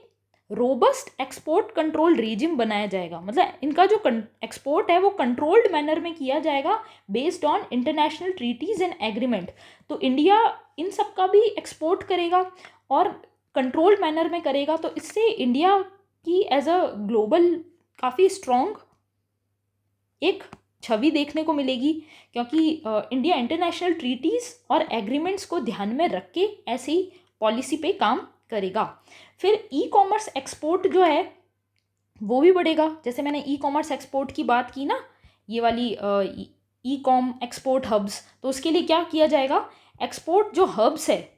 रोबस्ट एक्सपोर्ट कंट्रोल रेजिम बनाया जाएगा, मतलब इनका जो एक्सपोर्ट है वो कंट्रोल्ड मैनर में किया जाएगा based on international treaties and agreement. तो इंडिया इन सब का भी एक्सपोर्ट करेगा और कंट्रोल्ड मैनर में करेगा, तो इससे इंडिया की एज अ ग्लोबल काफ़ी स्ट्रॉन्ग एक छवि देखने को मिलेगी, क्योंकि इंडिया इंटरनेशनल ट्रीटीज़ और एग्रीमेंट्स को ध्यान में रख के ऐसी पॉलिसी पे काम करेगा। फिर ई कॉमर्स एक्सपोर्ट जो है वो भी बढ़ेगा। जैसे मैंने ई कॉमर्स एक्सपोर्ट की बात की ना, ये वाली ई कॉम एक्सपोर्ट हब्स, तो उसके लिए क्या किया जाएगा? एक्सपोर्ट जो हब्स है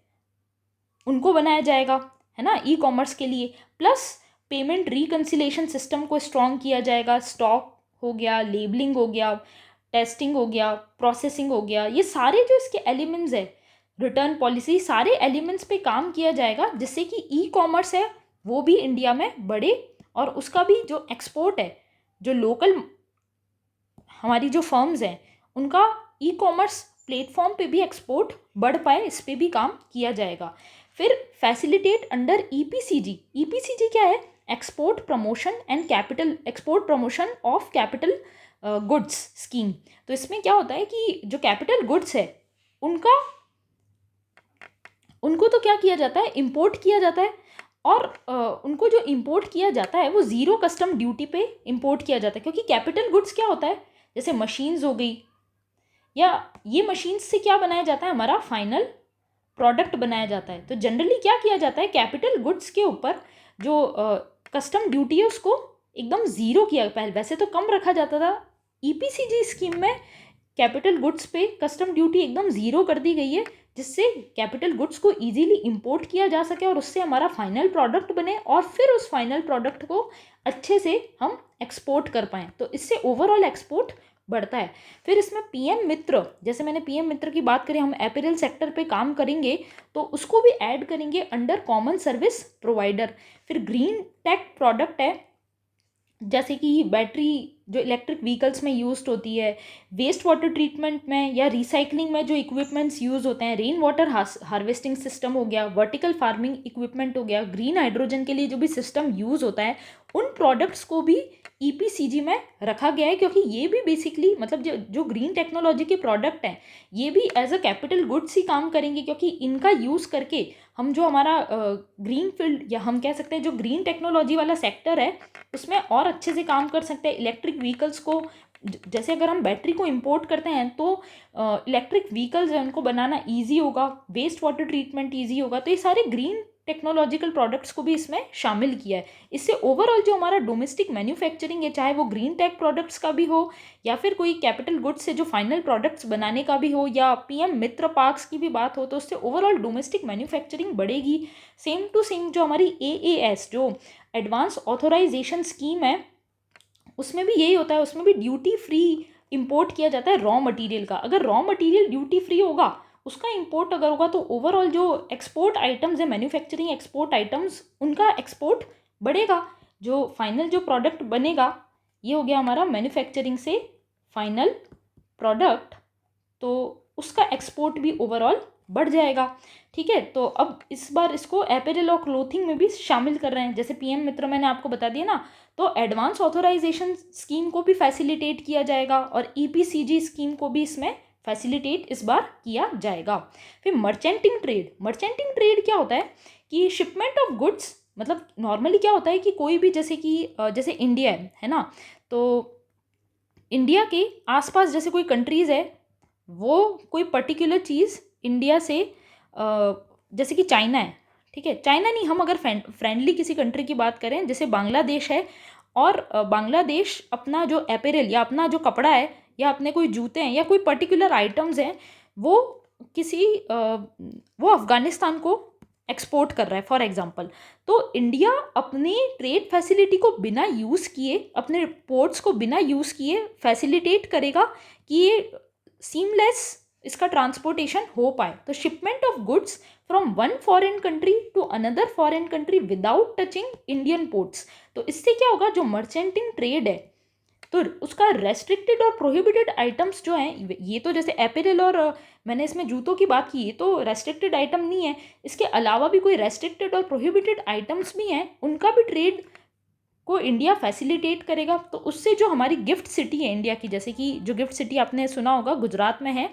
उनको बनाया जाएगा, है ना, ई कॉमर्स के लिए। प्लस पेमेंट रिकन्सिलेशन सिस्टम को स्ट्रॉन्ग किया जाएगा। स्टॉक हो गया, लेबलिंग हो गया, टेस्टिंग हो गया, प्रोसेसिंग हो गया, ये सारे जो इसके एलिमेंट्स है, रिटर्न पॉलिसी, सारे एलिमेंट्स पे काम किया जाएगा, जिससे कि ई कॉमर्स है वो भी इंडिया में बढ़े और उसका भी जो एक्सपोर्ट है, जो लोकल हमारी जो फर्म्स हैं उनका ई कॉमर्स प्लेटफॉर्म पे भी एक्सपोर्ट बढ़ पाए, इस पे भी काम किया जाएगा। फिर फैसिलिटेट अंडर EPCG। EPCG क्या है? Export promotion and capital, export promotion of capital goods scheme. तो इसमें क्या होता है कि जो कैपिटल गुड्स है उनको तो क्या किया जाता है? इंपोर्ट किया जाता है, और उनको जो इंपोर्ट किया जाता है वो ज़ीरो कस्टम ड्यूटी पे इंपोर्ट किया जाता है, क्योंकि कैपिटल गुड्स क्या होता है? जैसे मशीन्स हो गई, या ये मशीन्स से क्या बनाया जाता है? हमारा फाइनल प्रोडक्ट बनाया जाता है। तो जनरली क्या किया जाता है? कैपिटल गुड्स के ऊपर जो कस्टम ड्यूटी है उसको एकदम ज़ीरो किया, पहले वैसे तो कम रखा जाता था, EPCG स्कीम में कैपिटल गुड्स पे कस्टम ड्यूटी एकदम ज़ीरो कर दी गई है, जिससे कैपिटल गुड्स को इजीली इंपोर्ट किया जा सके और उससे हमारा फाइनल प्रोडक्ट बने, और फिर उस फाइनल प्रोडक्ट को अच्छे से हम एक्सपोर्ट कर पाएँ। तो इससे ओवरऑल एक्सपोर्ट बढ़ता है। फिर इसमें PM मित्र, जैसे मैंने PM मित्र की बात करी, हम अपैरल सेक्टर पे काम करेंगे तो उसको भी ऐड करेंगे अंडर कॉमन सर्विस प्रोवाइडर। फिर ग्रीन टेक प्रोडक्ट है, जैसे कि बैटरी जो इलेक्ट्रिक व्हीकल्स में यूज्ड होती है, वेस्ट वाटर ट्रीटमेंट में या रिसाइकलिंग में जो इक्विपमेंट्स यूज़ होते हैं, रेन वाटर हार्वेस्टिंग सिस्टम हो गया, वर्टिकल फार्मिंग इक्विपमेंट हो गया, ग्रीन हाइड्रोजन के लिए जो भी सिस्टम यूज़ होता है, उन प्रोडक्ट्स को भी EPCG में रखा गया है, क्योंकि ये भी बेसिकली मतलब जो ग्रीन टेक्नोलॉजी के प्रोडक्ट हैं ये भी एज अ कैपिटल गुड्स ही काम करेंगे, क्योंकि इनका यूज़ करके हम जो हमारा ग्रीन फील्ड, या हम कह सकते हैं जो ग्रीन टेक्नोलॉजी वाला सेक्टर है उसमें और अच्छे से काम कर सकते हैं। इलेक्ट्रिक व्हीकल्स को, जैसे अगर हम बैटरी को इंपोर्ट करते हैं तो इलेक्ट्रिक व्हीकल्स हैं उनको बनाना ईजी होगा, वेस्ट वाटर ट्रीटमेंट ईजी होगा, तो ये सारे ग्रीन टेक्नोलॉजिकल प्रोडक्ट्स को भी इसमें शामिल किया है। इससे ओवरऑल जो हमारा डोमेस्टिक मैन्युफैक्चरिंग है, चाहे वो ग्रीन टेक प्रोडक्ट्स का भी हो या फिर कोई कैपिटल गुड्स से जो फाइनल प्रोडक्ट्स बनाने का भी हो, या PM मित्र पार्क्स की भी बात हो, तो उससे ओवरऑल डोमेस्टिक मैन्युफैक्चरिंग बढ़ेगी। सेम टू सेम जो हमारी AAS जो एडवांस ऑथोराइजेशन स्कीम है उसमें भी यही होता है, उसमें भी ड्यूटी फ्री इंपोर्ट किया जाता है रॉ मटेरियल का। अगर रॉ मटेरियल ड्यूटी फ्री होगा, उसका इंपोर्ट अगर होगा, तो ओवरऑल जो एक्सपोर्ट आइटम्स है, मैन्युफैक्चरिंग एक्सपोर्ट आइटम्स, उनका एक्सपोर्ट बढ़ेगा। जो फाइनल जो प्रोडक्ट बनेगा, ये हो गया हमारा मैन्युफैक्चरिंग से फाइनल प्रोडक्ट, तो उसका एक्सपोर्ट भी ओवरऑल बढ़ जाएगा। ठीक है, तो अब इस बार इसको अपैरल और क्लोथिंग में भी शामिल कर रहे हैं। जैसे PM मित्र मैंने आपको बता दिया ना, तो एडवांस ऑथोराइजेशन स्कीम को भी फैसिलिटेट किया जाएगा और EPCG स्कीम को भी इसमें फैसिलिटेट इस बार किया जाएगा। फिर मर्चेंटिंग ट्रेड क्या होता है कि शिपमेंट ऑफ गुड्स, मतलब नॉर्मली क्या होता है कि कोई भी, जैसे इंडिया है ना, तो इंडिया के आसपास जैसे कोई कंट्रीज़ है, वो कोई पर्टिकुलर चीज़ इंडिया से, जैसे कि चाइना है, ठीक है, चाइना नहीं, हम अगर फ्रेंडली किसी कंट्री की बात करें, जैसे बांग्लादेश है, और बांग्लादेश अपना जो अपैरल या अपना जो कपड़ा है या अपने कोई जूते हैं या कोई पर्टिकुलर आइटम्स हैं वो किसी वो अफ़गानिस्तान को एक्सपोर्ट कर रहा है फॉर एग्जांपल, तो इंडिया अपनी ट्रेड फैसिलिटी को बिना यूज़ किए, अपने पोर्ट्स को बिना यूज़ किए फैसिलिटेट करेगा कि ये सीमलेस इसका ट्रांसपोर्टेशन हो पाए। तो shipment of goods from one foreign country to another foreign country without touching Indian ports. तो इससे क्या होगा, जो मर्चेंटिंग ट्रेड है तो उसका रेस्ट्रिक्टेड और प्रोहिबिटेड आइटम्स जो हैं, ये तो जैसे एपेरल और मैंने इसमें जूतों की बात की, ये तो रेस्ट्रिक्टेड आइटम नहीं है, इसके अलावा भी कोई रेस्ट्रिक्टेड और प्रोहिबिटेड आइटम्स भी हैं, उनका भी ट्रेड को इंडिया फैसिलिटेट करेगा। तो उससे जो हमारी गिफ्ट सिटी है इंडिया की, जैसे कि जो गिफ्ट सिटी आपने सुना होगा गुजरात में है,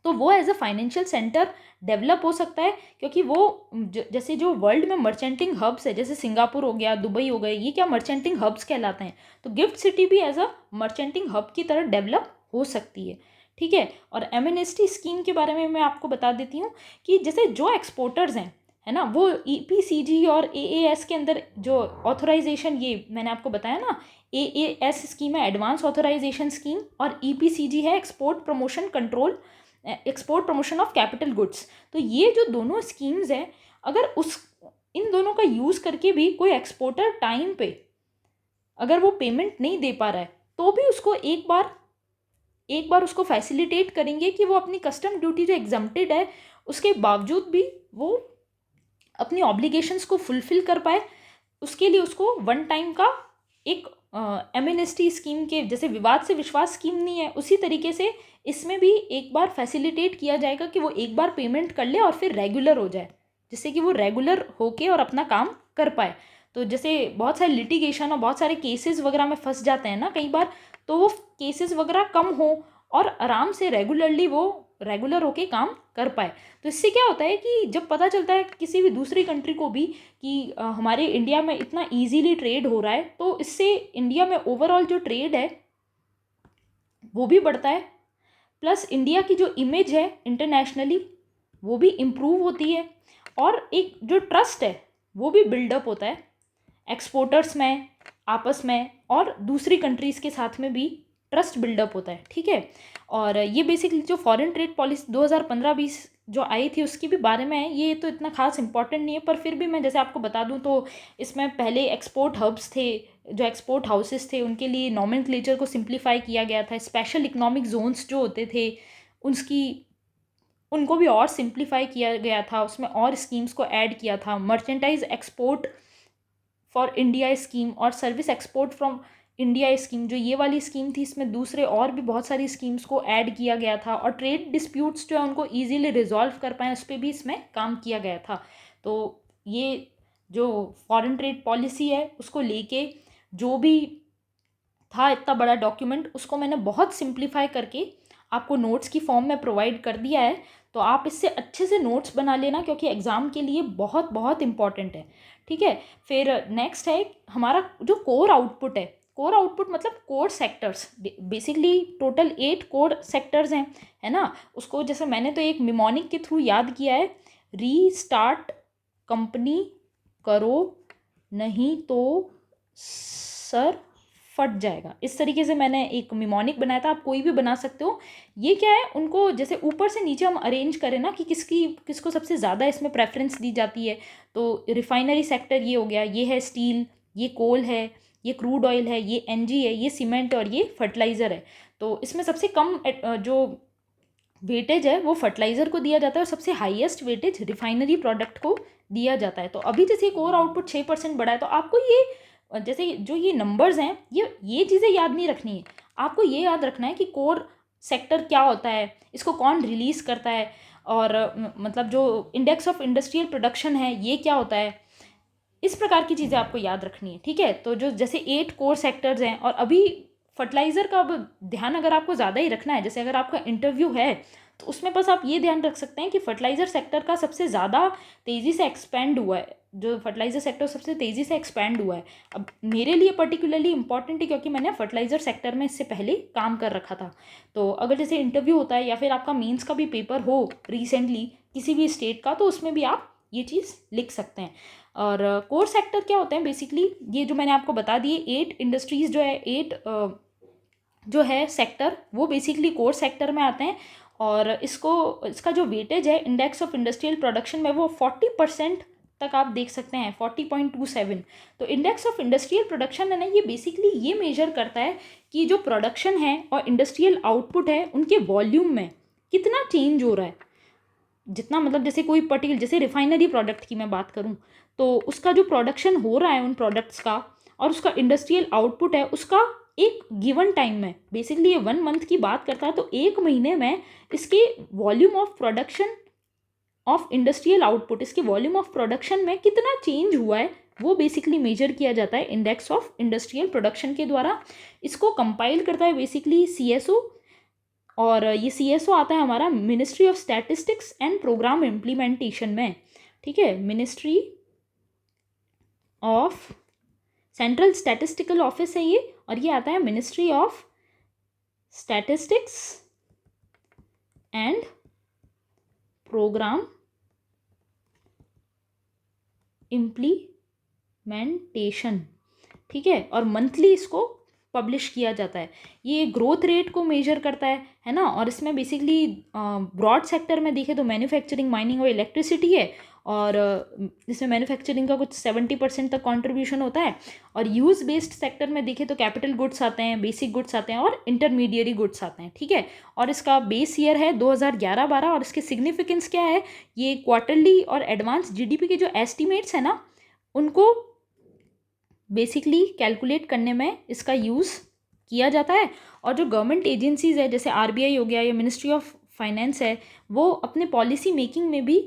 तो वो as a financial centre develop हो सकता है, क्योंकि वो जैसे जो वर्ल्ड में मर्चेंटिंग हब्स है, जैसे सिंगापुर हो गया, दुबई हो गए, ये क्या मर्चेंटिंग हब्स कहलाते हैं। तो गिफ्ट सिटी भी एज अ मर्चेंटिंग हब की तरह डेवलप हो सकती है। ठीक है, और एमएनएसटी स्कीम के बारे में मैं आपको बता देती हूँ कि जैसे जो एक्सपोर्टर्स हैं, है ना, वो ईपीसीजी और एएएस के अंदर जो ऑथराइजेशन, ये मैंने आपको बताया ना, एएएस स्कीम है एडवांस ऑथराइजेशन स्कीम, और ईपीसीजी है export promotion control, export promotion of capital goods. तो ये जो दोनों स्कीम्स हैं, अगर उस इन दोनों का यूज़ करके भी कोई एक्सपोर्टर टाइम पे अगर वो पेमेंट नहीं दे पा रहा है, तो भी उसको एक बार उसको फैसिलिटेट करेंगे कि वो अपनी कस्टम ड्यूटी जो एग्जम्प्टेड है उसके बावजूद भी वो अपनी ऑब्लिगेशंस को फुलफिल कर पाए। उसके लिए उसको वन टाइम का एक एमएनएसटी स्कीम के जैसे विवाद से विश्वास स्कीम नहीं है, उसी तरीके से इसमें भी एक बार फैसिलिटेट किया जाएगा कि वो एक बार पेमेंट कर ले और फिर रेगुलर हो जाए, जिससे कि वो रेगुलर होके और अपना काम कर पाए। तो जैसे बहुत सारे लिटिगेशन और बहुत सारे केसेस वगैरह में फंस जाते हैं ना कई बार, तो वो केसेस वगैरह कम हो और आराम से रेगुलरली वो रेगुलर होके काम कर पाए। तो इससे क्या होता है कि जब पता चलता है किसी भी दूसरी कंट्री को भी कि हमारे इंडिया में इतना इजीली ट्रेड हो रहा है, तो इससे इंडिया में ओवरऑल जो ट्रेड है वो भी बढ़ता है, प्लस इंडिया की जो इमेज है इंटरनेशनली वो भी इम्प्रूव होती है, और एक जो ट्रस्ट है वो भी बिल्डअप होता है एक्सपोर्टर्स में, आपस में, और दूसरी कंट्रीज़ के साथ में भी ट्रस्ट बिल्डअप होता है। ठीक है, और ये बेसिकली जो फॉरेन ट्रेड पॉलिसी 2015-20 जो आई थी उसके भी बारे में है। ये तो इतना खास इंपॉर्टेंट नहीं है, पर फिर भी मैं जैसे आपको बता दूं तो इसमें पहले एक्सपोर्ट हब्स थे, जो एक्सपोर्ट हाउसेस थे, उनके लिए नॉमेनक्लेचर को सिंप्लीफाई किया गया था। स्पेशल इकोनॉमिक जोन्स जो होते थे उनको भी और सिंप्लीफाई किया गया था, उसमें और स्कीम्स को ऐड किया था। Merchandise export for India scheme और service export from India scheme, जो ये वाली स्कीम थी, इसमें दूसरे और भी बहुत सारी स्कीम्स को ऐड किया गया था, और ट्रेड डिस्प्यूट्स जो है उनको ईजीली रिजॉल्व कर पाएँ उस पर भी इसमें काम किया गया था। तो ये जो फॉरेन ट्रेड पॉलिसी है उसको लेके जो भी था इतना बड़ा डॉक्यूमेंट, उसको मैंने बहुत सिंप्लीफाई करके आपको नोट्स की फॉर्म में प्रोवाइड कर दिया है। तो आप इससे अच्छे से नोट्स बना लेना, क्योंकि एग्ज़ाम के लिए बहुत बहुत इंपॉर्टेंट है। ठीक है, फिर नेक्स्ट है हमारा जो कोर आउटपुट है। कोर आउटपुट मतलब core sectors, basically total 8 core sectors हैं, है ना। उसको जैसे मैंने तो एक निमोनिक के थ्रू याद किया है, रीस्टार्ट कंपनी करो नहीं तो सर फट जाएगा। इस तरीके से मैंने एक निमोनिक बनाया था, आप कोई भी बना सकते हो। ये क्या है, उनको जैसे ऊपर से नीचे हम अरेंज करें ना कि किसको सबसे ज़्यादा इसमें प्रेफरेंस दी जाती है। तो रिफाइनरी सेक्टर ये हो गया, ये है स्टील, ये कोल है, ये क्रूड ऑयल है, ये एनजी है, ये सीमेंट और ये फर्टिलाइज़र है। तो इसमें सबसे कम जो वेटेज है वो फर्टिलाइज़र को दिया जाता है, और सबसे हाईएस्ट वेटेज रिफाइनरी प्रोडक्ट को दिया जाता है। तो अभी जैसे कोर आउटपुट 6% बढ़ा है, तो आपको ये जैसे जो ये नंबर्स हैं, ये चीज़ें याद नहीं रखनी है, आपको ये याद रखना है कि कोर सेक्टर क्या होता है, इसको कौन रिलीज़ करता है, और मतलब जो इंडेक्स ऑफ इंडस्ट्रियल प्रोडक्शन है ये क्या होता है। इस प्रकार की चीज़ें आपको याद रखनी है। ठीक है, तो जो जैसे 8 कोर सेक्टर्स हैं, और अभी फर्टिलाइज़र का अब ध्यान अगर आपको ज़्यादा ही रखना है, जैसे अगर आपका इंटरव्यू है तो उसमें बस आप ये ध्यान रख सकते हैं कि फर्टिलाइज़र सेक्टर का सबसे ज़्यादा तेज़ी से एक्सपेंड हुआ है, जो फर्टिलाइज़र सेक्टर सबसे तेज़ी से एक्सपेंड हुआ है। अब मेरे लिए पर्टिकुलरली इंपॉर्टेंट है, क्योंकि मैंने फर्टिलाइज़र सेक्टर में इससे पहले काम कर रखा था। तो अगर जैसे इंटरव्यू होता है या फिर आपका मीन्स का भी पेपर हो रिसेंटली किसी भी स्टेट का, तो उसमें भी आप ये चीज़ लिख सकते हैं। और कोर सेक्टर क्या होते हैं, बेसिकली ये जो मैंने आपको बता दिए 8 इंडस्ट्रीज़ जो है, 8 जो है सेक्टर, वो बेसिकली कोर सेक्टर में आते हैं। और इसका जो वेटेज है इंडेक्स ऑफ इंडस्ट्रियल प्रोडक्शन में वो 40% तक आप देख सकते हैं, 40.27। तो इंडेक्स ऑफ इंडस्ट्रियल प्रोडक्शन है ना, ये बेसिकली ये मेजर करता है कि जो प्रोडक्शन है और इंडस्ट्रियल आउटपुट है उनके वॉल्यूम में कितना चेंज हो रहा है। जितना मतलब जैसे कोई पर्टिकुलर, जैसे रिफाइनरी प्रोडक्ट की मैं बात करूं तो उसका जो प्रोडक्शन हो रहा है उन प्रोडक्ट्स का और उसका इंडस्ट्रियल आउटपुट है उसका एक गिवन टाइम में, बेसिकली ये 1 मंथ की बात करता है, तो 1 महीने में इसके volume of production of industrial output, इसके वॉल्यूम ऑफ प्रोडक्शन में कितना चेंज हुआ है वो बेसिकली मेजर किया जाता है इंडेक्स ऑफ इंडस्ट्रियल प्रोडक्शन के द्वारा। इसको कंपाइल करता है बेसिकली CSO, और ये CSO आता है हमारा ministry of statistics and programme implementation में। ठीक है, ministry of central statistical office है ये, और ये आता है ministry of statistics and programme implementation. ठीक है, और मंथली इसको पब्लिश किया जाता है। ये ग्रोथ रेट को मेजर करता है ना, और इसमें बेसिकली ब्रॉड सेक्टर में देखें तो मैन्युफैक्चरिंग, माइनिंग और इलेक्ट्रिसिटी है, और इसमें मैन्युफैक्चरिंग का कुछ 70% तक कंट्रीब्यूशन होता है। और यूज़ बेस्ड सेक्टर में देखें तो कैपिटल गुड्स आते हैं, बेसिक गुड्स आते हैं और इंटरमीडिएरी गुड्स आते हैं। ठीक है, और इसका बेस ईयर है 2011-12, और इसके सिग्निफिकेंस क्या है, ये क्वार्टरली और एडवांस GDP के जो एस्टिमेट्स हैं ना उनको बेसिकली कैलकुलेट करने में इसका यूज़ किया जाता है। और जो गवर्नमेंट एजेंसीज है जैसे RBI हो गया या मिनिस्ट्री ऑफ फाइनेंस है, वो अपने पॉलिसी मेकिंग में भी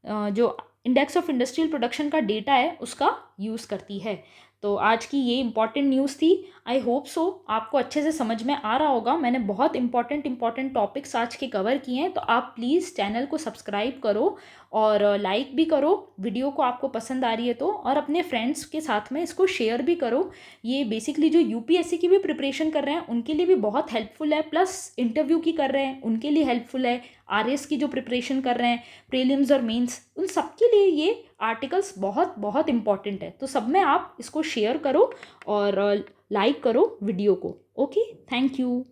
जो इंडेक्स ऑफ इंडस्ट्रियल प्रोडक्शन का डेटा है उसका यूज़ करती है। तो आज की ये इंपॉर्टेंट न्यूज़ थी। आई होप सो आपको अच्छे से समझ में आ रहा होगा। मैंने बहुत इंपॉर्टेंट टॉपिक्स आज के कवर किए हैं, तो आप प्लीज़ चैनल को सब्सक्राइब करो और लाइक भी करो वीडियो को, आपको पसंद आ रही है तो, और अपने फ्रेंड्स के साथ में इसको शेयर भी करो। ये बेसिकली जो UPSC की भी प्रिपरेशन कर रहे हैं उनके लिए भी बहुत हेल्पफुल है, प्लस इंटरव्यू की कर रहे हैं उनके लिए हेल्पफुल है, RS की जो प्रिपरेशन कर रहे हैं, प्रीलिम्स और मेंस, उन सब के लिए ये आर्टिकल्स बहुत इंपॉर्टेंट है। तो सब में आप इसको शेयर करो और लाइक करो वीडियो को। Okay, thank you.